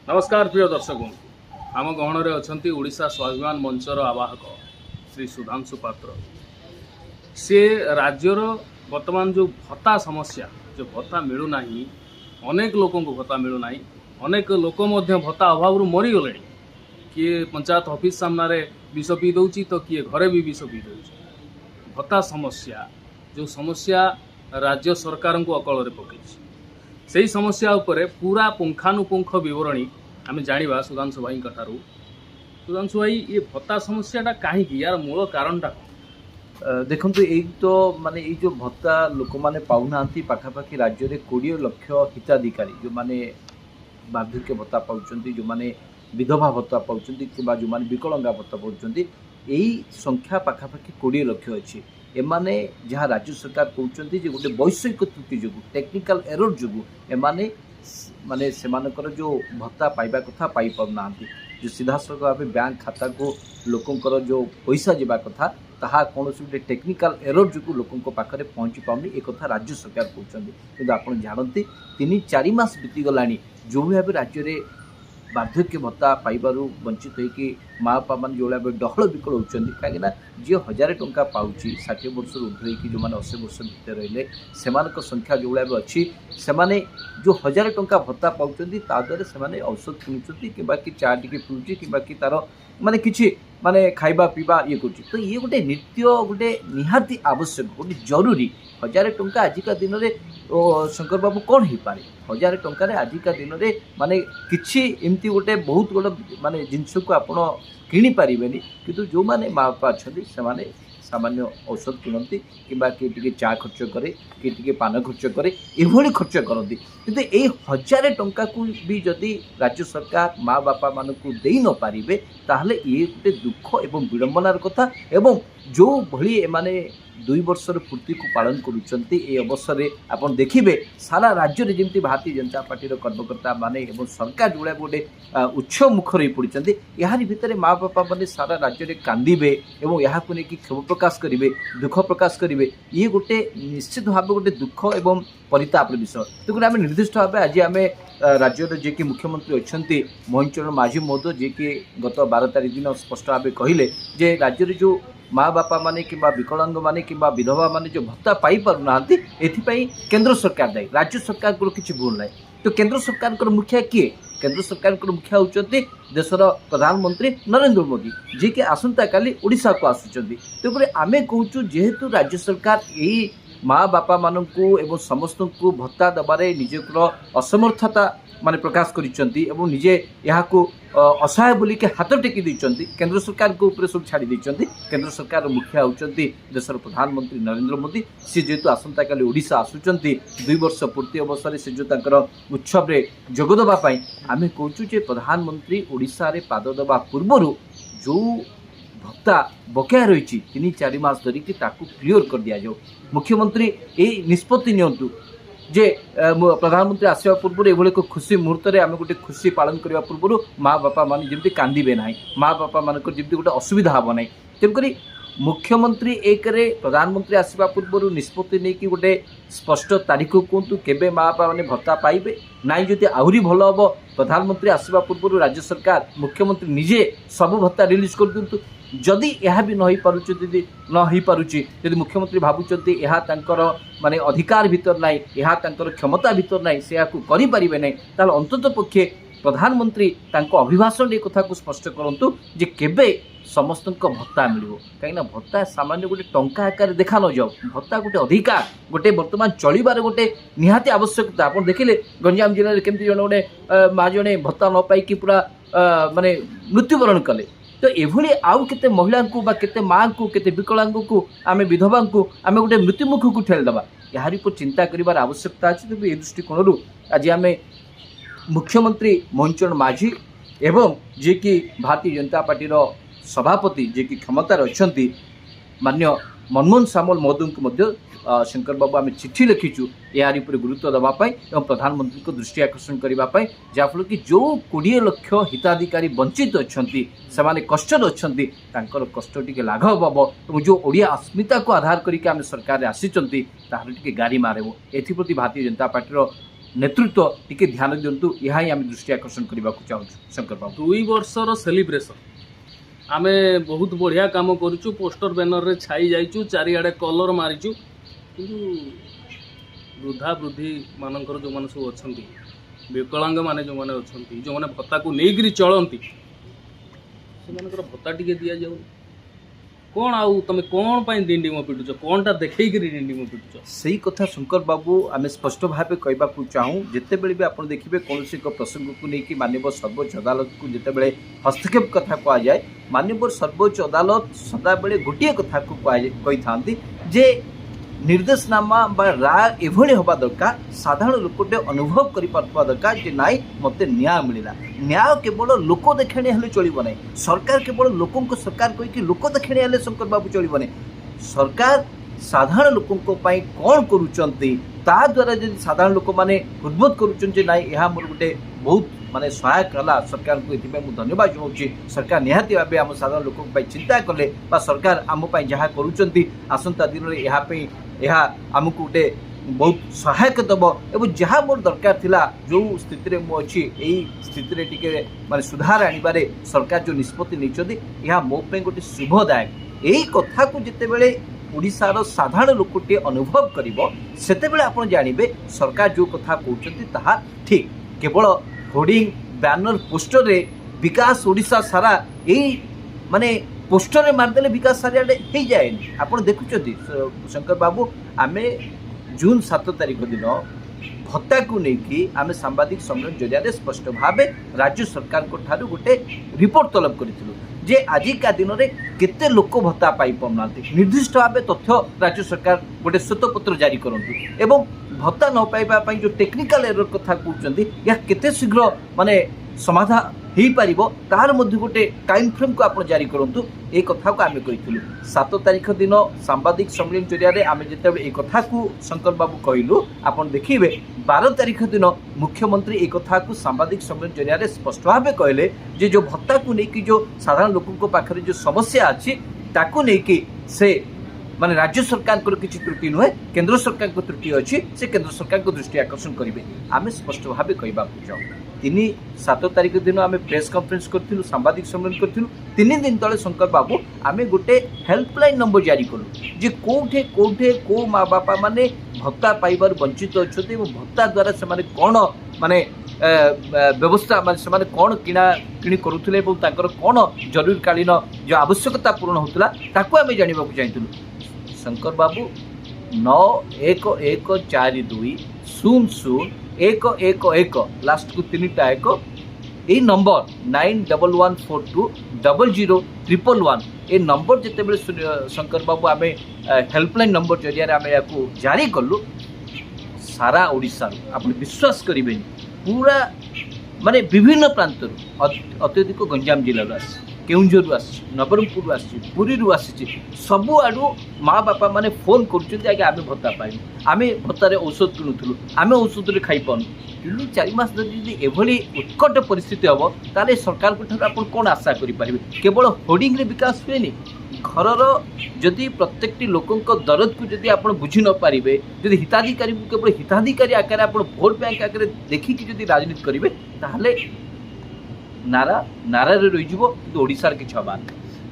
नमस्कार प्रिय दर्शक आम गहन में अच्छा ओडिशा स्वाभिमान मंचर आवाहक श्री सुधांशु पात्र सी राज्यर वर्तमान जो भत्ता समस्या जो भत्ता मिलूना अनेक लोक भत्ता मिलूना अनेक लोक भत्ता अभाव मरीगले किए पंचायत ऑफिस सामने विष पी दौर तो किए घरे भी विष पी दौर भत्ता समस्या जो समस्या राज्य सरकार को अकल पकई से समस्या उपरे पूरा पुंखानुपुंख विवरणी आम जाना सुधांशु भाई ठारू। सुधांशु भाई ये भत्ता समस्याटा कहीं यार मूल कारणटा देखु यही तो माने ये जो भत्ता लोक मैंने पाऊना पाखापाखि राज्य में 20 लाख हिताधिकारी जो माने वार्धक्य भत्ता पाँच जो माने विधवा भत्ता पाँच कि जो माने विकलांगा भत्ता पाँच यही संख्या पाखापाखि 20 लाख अच्छी एमाने जहाँ राज्य सरकार कहते हैं गोटे वैषयिक त्रुटि जो टेक्निकल एरर जो एमाने माने सेमानकर जो भत्ता पाइबा कथा पाई पाना जो सीधासख भाव बैंक खाता को लोकंकर जो पैसा जावा कथा ताहा कौन गोटे टेक्निकल एरर जो लोकों पाखे पहुँची पाऊनी एक कथा राज्य सरकार कहते कि आप जानते 3-4 मास बीतीगला जो भी भाव राज्य में वार्धक्य भत्ता पाइबारू वंचित होगी माँ बापा मान जो भाव डहल विकल होती कहीं जी 1000 टंका पाँच 60 वर्ष ऊर्ध्व कि जो मैंने 80 वर्ष भितर रही से संख्या जो भाव अच्छी से जो 1000 टंका भत्ता पाँच ताद्वारा से औषध किणुच्च कि चा टे पीऊँच कि तार माने किसी माने खाइबा पीवा ये कर तो ये गोटे नित्य गोटे निहाती आवश्यक गोटे जरूरी 1000 टंका आजिका दिन में शंकर बाबू कौन हो पारे 1000 टंकार आजिका दिन में माने किसी एमती गोटे बहुत गोटे माने जिनस को आप किणी पारे किंतु जो माने माँ बापा अच्छा से सामान्य औषध किणती कि चा खर्च करे कि पान खर्च करे ये खर्च करती किंतु ये 1000 टंका को भी जदि राज्य सरकार माँ बापा मान को दे न पारे ताहले ये गोटे दुख एवं विडंबनार कथा एवं जो भली एमाने 2 वर्षर पूर्ति को पालन करुँच अवसर में आप देखिए सारा राज्य में जमी भारतीय जनता पार्टी कर्मकर्ता माने एवं सरकार जो गोटे उत्सव मुखर हो पड़ते यार भितर माँ बापा मैंने सारा राज्य में कांदे और यहाँ लेकिन क्षोभ प्रकाश करेंगे दुख प्रकाश करेंगे ये गोटे निश्चित भाव गोटे दुख एवं परितापर विषय तेणु आम निर्दिष्ट भाव आज आम राज्य जी कि मुख्यमंत्री अच्छा मोहन चरण माझी महोदय जी कि गत 12 तारीख दिन स्पष्ट भाव कहले जे राज्य में जो माँ बापा माने कि विकलांग माने कि विधवा माने जो भत्ता पाई पारुना एथिपाई केंद्र सरकार दायी राज्य सरकार को किसी भूल ना तो केंद्र सरकार मुखिया किए केंद्र सरकार मुखिया होती देशर प्रधानमंत्री नरेंद्र मोदी जी कि आसंता काली ओडिशा को आसुचंदी तेणुकर आमे कहूँ जेहेतु राज्य सरकार यही माँ बापा मानू एवं समस्त को भत्ता दबारे निजर असमर्थता माने प्रकाश करिसेंती एवं निजे यहाँ को असहाय बोली के हाथ टेकी देइचंती केंद्र सरकार को ऊपर सब छाड़ी देइचंती केंद्र सरकार मुखिया होचंती देशर प्रधानमंत्री नरेंद्र मोदी सी जेहेतु आसंता काली ओडिशा आसुचंती 2 वर्ष पूर्ति अवसर से जो तांकर उत्सव रे जोग दबा पई आमे कहूँ जे प्रधानमंत्री ओडिशा रे पाद दबा पूर्व जो भत्ता बकाया रही 3-4 मास धरिकी ताकू क्लियर कर दिया जाओ मुख्यमंत्री ये निष्पत्ति नियंतु जे प्रधानमंत्री आसवा पूर्व ये एक खुशी मुहूर्त में आम गोटे खुशी पालन करने पूर्व माँ बापा मान जमी कांदे ना माँ बापा मान जमी गोटे असुविधा हम ना तेणुक मुख्यमंत्री एक प्रधानमंत्री आसवा पूर्व निष्पत्ति नहीं कि गोटे स्पष्ट तारीख कहतु केबे माँ बापा मैंने भत्ता पाइबे नाई जदि आहरी भल हम प्रधानमंत्री आसवा पूर्व राज्य सरकार मुख्यमंत्री निजे सब भत्ता रिलीज कर दिंतु जदि यह भी न हो पारुची यदि मुख्यमंत्री भावुंट यह माने अधिकार भीतर ना यह क्षमता भीतर ना से करें ना ताल अंतत पक्षे प्रधानमंत्री अभिभाषण एक कथा को स्पष्ट करूँ जे केबे समस्त भत्ता मिल कहीं भत्ता सामान्य गोटे टंका आकार देखा न जाओ भत्ता गोटे अधिकार गोटे बर्तमान चलबार गोटे निहाती आवश्यकता आप देखिले गंजाम जिले में केमती जन गोटे माँ जड़े भत्ता न पाई पूरा माने मृत्युवरण कले तो ये आउ केते महिला को केते माँ को केते विकलांग को आम विधवा को आम गोटे मृत्युमुख को ठेलदेवा यार पर चिंता कर आवश्यकता अच्छी तेज ये दृष्टिकोण आज आम मुख्यमंत्री मोहन चरण माझी एवं जी कि भारतीय जनता पार्टी सभापति जी कि क्षमतार अच्छा मान्य मनमोहन सामल महोदय को शंकर बाबू आम चिठी लिखीचु यार गुरुत्व देवाई और प्रधानमंत्री को दृष्टि आकर्षण करने जहाँफल कि जो 20 लाख हिताधिकारी वंचित अच्छा से कष्ट अच्छा कष्ट टी लाघव हम और जो ओडिया अस्मिता को आधार करके आम सरकार आसी गाड़ी मारे एप्रति भारतीय जनता पार्टी नेतृत्व टिके ध्यान दिंतु यह ही आम दृष्टि आकर्षण करने को चाहूँ शंकर बाबू 2 वर्षर सेलिब्रेशन आमे बहुत बढ़िया काम करूँ पोस्टर बैनर रे छाई जाइचु चारिआडे कलर मारिचु किंतु वृद्धा वृद्धि मानकर जो माने सब अछंती विकलांग माने जो माने अछंती जो माने भत्ता को नेगिरी चलंती से मानकर भत्ता टिके दिया जाउ कौन आउ तमे कौन पाई डिंडिम पिटुछ कौनटा देखई करी डिंडिम पिटुछ सही कथा शंकर बाबू आम स्पष्ट भाव कहवाक चाहूँ जितेबले भी आप देखिए कौन एक प्रसंग को लेकिन मानव सर्वोच्च अदालत को जितेबले हस्तक्षेप कथा कहुए मानव सर्वोच्च अदालत सदाबले गोटे कथा को कही था जे निर्देशनामा बा राय एभली हवा दरकार साधारण लोकटे अनुभव कर दरकार जे नाई मते न्याय मिलला न्याय केवल लोक देखाणी हेले चलिबो नै सरकार केवल लोकों को सरकार कहि कि लोक देखाणी हेले शंकर बाबू चलिबो नै सरकार साधारण लोकों पाई कौन करूचंती ता द्वारा जदि साधारण लोक माने उद्बोध करूचन जे नाई यहा मोर गुटे बहुत माने सहायक कला सरकार को एथि मैं धन्यवाद जनाऊँ सरकार निहाती भाव आम साधारण लोकों पाई चिंता कले बा सरकार आम पाई जहा करूचंती आसंता दिन रे यहा पे यह आमको गोटे बहुत सहायक दब एवं जहाँ मोर दरकार थिला जो स्थिति में मुझे यही स्थिति टिके माने सुधार आनिबारे सरकार जो निष्पत्ति नहीं यह मो पे गोटे शुभदायक यही कथा को जितेबले ओडिशार साधारण लोकटे अनुभव करिवो सेतेबेले आपण जानिबे सरकार जो कथा कहउचंती ताहा ठीक केवल होर्डिंग बैनर पोस्टर रे विकास ओडिशा सारा यही माने पोस्टर रे मारदेले विकास सारियाडे हो जाए आप देखुं शंकर बाबू आम जून 7 तारिख दिन भत्ता को लेकिन आम सांबादिक सम्मेलन जरिया स्पष्ट भाव राज्य सरकार को ठारू गोटे रिपोर्ट तलब करूँ जे आजिका दिन में केते लोक भत्ता पाई पाना निर्दिष्ट भाव तथ्य राज्य सरकार गोटे श्वेतपत्र जारी करूँ एवं भत्ता न पाइबा जो टेक्निकल एरर कथा कहते या केते शीघ्र माने समाधान हो पार तार मध्य गोटे टाइम फ्रेम को आप जारी करूँ ये कथा को आम कही 7 तारिख दिन सांबादिक सम्मेलन जरिया आम जिते एक कथा को शंकर बाबू कहलु आप देखिए 12 तारिख दिन मुख्यमंत्री एक कथा को सांबादिक सम्मेलन जरिया स्पष्ट भाव कहले जे जो भत्ता को लेकिन जो साधारण लोकों पाखे जो समस्या अच्छी ताकू लेकिन से माने राज्य सरकार को किसी त्रुटि नुहे केंद्र सरकार को त्रुटि अच्छी से केंद्र सरकार को दृष्टि आकर्षण करेंगे आम स्पष्ट भाव कहवाक चाहूँ 7 तारिख दिन आम प्रेस कॉन्फ्रेंस करूँ सांबादिक सम्मेलन करूँ 3 दिन तले शंकर बाबू आम गोटे हेल्पलाइन नंबर जारी कलु जे कोठे कोठे को माँ बापा माने भत्ता पाइबार वंचित अच्छा भत्ता द्वारा से माने कौन माने व्यवस्था माने कौन किणा किणी करुले कौन जरूरीकालीन जो आवश्यकता पूर्ण होता ताकू आम जानवा चाहूँ शंकर बाबू 9114200111 लास्ट को 3टा 1 यही नंबर 9111420011 ये नंबर जिते शंकर बाबू आम हेल्पलाइन नंबर जरिया आम या जारी कलु सारा ओडिशा आप विश्वास करेंगे पूरा माने विभिन्न प्रांत अत्यधिक गंजाम जिला केउंझर नवरंगपुर पुरी सबु आड़ू माँ बापा माने फोन कर आम भत्ता पाइबू आम भत्तार औषध किणुलु आम औषध खाई पानु 4 मास धरी एभली उत्कट परिस्थिति हम ताले सरकार को कौन आशा करें केवल होर्डिंग रे विकास हुए घरर जदि प्रत्येक लोकों दरद को जदि आप बुझी न पारे जदि हिताधिकारी को केवल हिताधिकारी आकार आप भोट बैंक आकार देखिकी जदि राजनीति करेंगे ताहले नारा नारा रही ओडार कि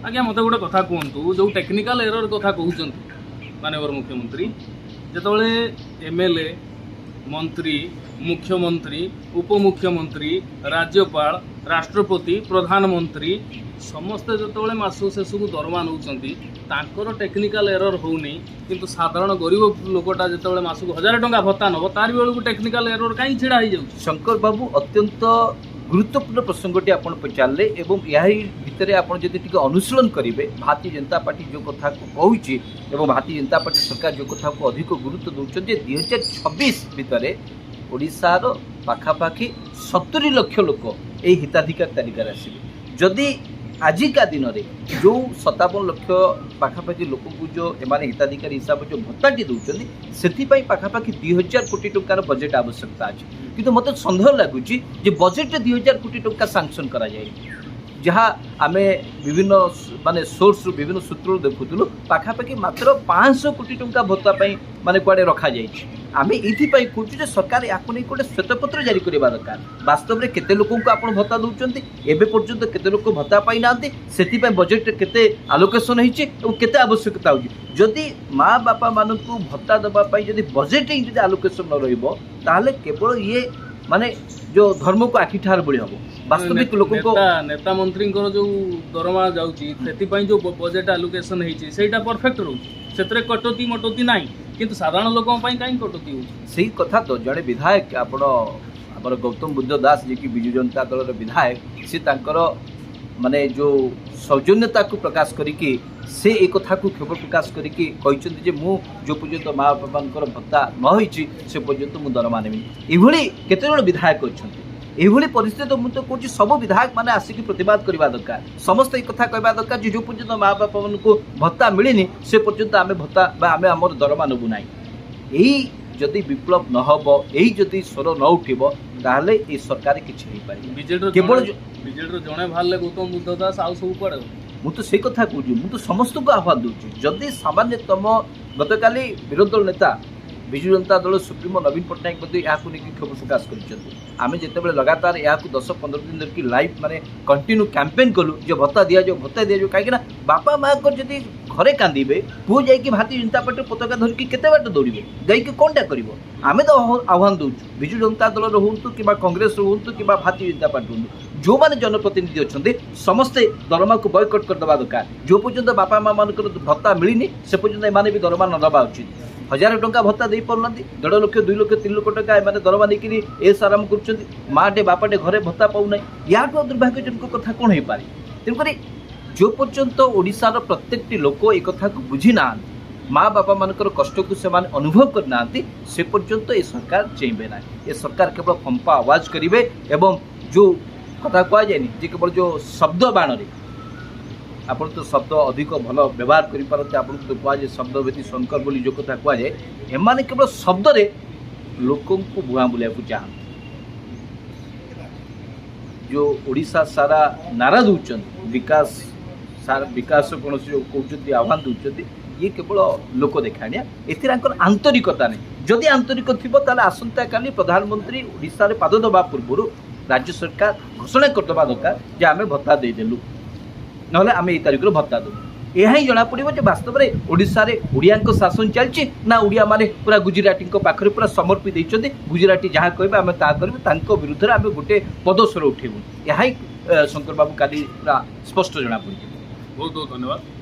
आज्ञा मत गोटे कथा कहतु जो टेक्निकल एरर कथा कहते माननीय मुख्यमंत्री जिते एमएलए मंत्री मुख्यमंत्री उपमुख्यमंत्री राज्यपाल राष्ट्रपति प्रधानमंत्री समस्ते जो मासु शेष को दरमा नौकर टेक्निकल एरर होनी किंतु साधारण गरीब लोकटा जो मासक 1000 टंका भत्ता नब तार बेलू टेक्निकल एरर कहीं छिड़ा हो जाए शंकर बाबू अत्यंत गुरुत्वपूर्ण प्रसंगटी आप पचारे और या भितर आप अनुशीलन करेंगे भारतीय जनता पार्टी जो कथा को कहूँ भारतीय जनता पार्टी सरकार जो कथा को अधिक गुरुत्व दौरान 2026 भितर ओडिशार पाखापाखि 70 लाख लोक यही हिताधिकार तालिकार आसवे जदि आजिका दिन में जो 57 लाख पाखापाखि लोक जो एमाने हिताधिकारी हिसाब जो भत्ताटी दौरान से पाखापाखि 2000 कोटी टंकार बजेट आवश्यकता अच्छी किंतु मत सन्देह लगुच बजेट 2000 कोटी टंका सांक्शन करा जाए जहाँ आम विभिन्न माने सोर्स विभिन्न सूत्र देखुलु पाखापाखि मात्र 500 कोटी टंका भत्ता माने कुआडे रखा जाइए आम ये कहूँ सरकार या गोटे श्वेतपत्र जारी करवा दरकार वास्तव में केते लोक आप भत्ता दौरान एवं पर्यंत केते लोक भत्ता पाई ना से बजेट केते आलोकेशन होते आवश्यकता होदी माँ बापा मान भत्ता देवाई जब बजेट ही आलोकेशन न रहा केवल ये माने जो धर्म को आखि ठार बड़ी हम वास्तविक लोक नेता मंत्री जो दरमा जाऊँगी जो बजेट आलोकेशन होता परफेक्ट रोचे से कटौती मटौती ना किंतु साधारण लोक कहीं कटौती हो सही कथा तो जड़े विधायक आमर गौतम बुद्ध दास जी की विजु जनता दल विधायक सी माने जो सौजन्यता को प्रकाश करिकी से एक कथा को खबर प्रकाश करिकी कहते जे मु जो पर्यंत माँ बापा भत्ता न होइछि से पर्यंत मु दरमा नेबी एभली केते जण विधायक अछंती एभली परिस्थिति मुझे कहूँ सब विधायक मैंने आसिक प्रतिवाद करवा दरकार समस्त एक कथा कहवा दरकार जो पर्यंत माँ बापा मान को भत्ता मिलनी से पर्यंत आम भत्ता आम आम दरमा नबू ना यही जदि विप्लव न हम यही जदि स्वर न उठब ताहले ये सरकार किसी केवल जड़े बाहर गौतम बुद्ध दास आउ सब कड़े मुझे से कथा कहूँ मुझे समस्त को आह्वान दूसरी जदि सामान्यतम गतकाली विरोधी दल नेता विजु जनता दल सुप्रीमो नवीन पट्टनायक लेकिन क्षोभ प्रकाश करें जिते लगातार या 10-15 दिन धरिकी लाइव माने कंटिन्यू कैंपेन कलु जो भत्ता दि जाओ कहीं बापा माँ को जब घरे कांदे पु जा भारतीय जनता पार्टी पताका धरिकी केते बाट दौड़े जाकि कौनटा कर आम तो आह्वान दूसु विजु जनता दल हूँ कि कांग्रेस हूँ कि भारतीय जनता पार्टी हूँ जो मैंने जनप्रतिनिधि अच्छा समस्ते दरमा को बयकट करदे दरकार जो पर्यंत बापा माँ मान भत्ता मिलनी से पर्यंत एमाने भी दरमा न दबा उचित 1000 टंका भत्ता दे पारना 1.5 लाख 2 लाख 3 लाख टका एमाने दरमा नहीं एस आराम कर माटे बापाटे घरे भत्ता पाऊना या दुर्भाग्यजनक कथा कौन हो पारे तेणुक जो पर्यंत ओडिशार प्रत्येकटी लोक एक कथा को बुझी ना माँ बापा मानकर कष्ट को से अनुभव करना से पर्यंत ये सरकार चेबे ना ये सरकार केवल फंपा आवाज करेंगे एवं जो कथा कह जाए केवल जो शब्द बाण आप तो शब्द अधिक भल व्यवहार करते आप तो कहुए शब्द व्यती शंकर बोली जो कथा कहुए एमाने केवल शब्द रे लोक भुआ बुलाया चाहते जो ओडिशा सारा नारा दूसर विकास विकास कौन कहते आह्वान दूसर ये केवल लोक देखाणिया एथिर आंतरिकता नहीं जदि आंतरिक थी आसंता काली प्रधानमंत्री ओडिशा रे पाद दबा पूर्व राज्य सरकार घोषणा करदे दरकार जे आम भत्ता देदेलु ना आम यही तारिख भत्ता देवु यह ही जना पड़ो जो वास्तव में ओडिशा रे ओडिया शासन चलती ना ओडिया माने पूरा गुजराती पाखे पूरा समर्पित होती गुजराती जहाँ कहे आम ता करूँ विरुद्ध में आम गोटे पदस्वर उठेबू यह शंकर बाबू काली पूरा स्पष्ट जना पड़ी बहुत बहुत धन्यवाद।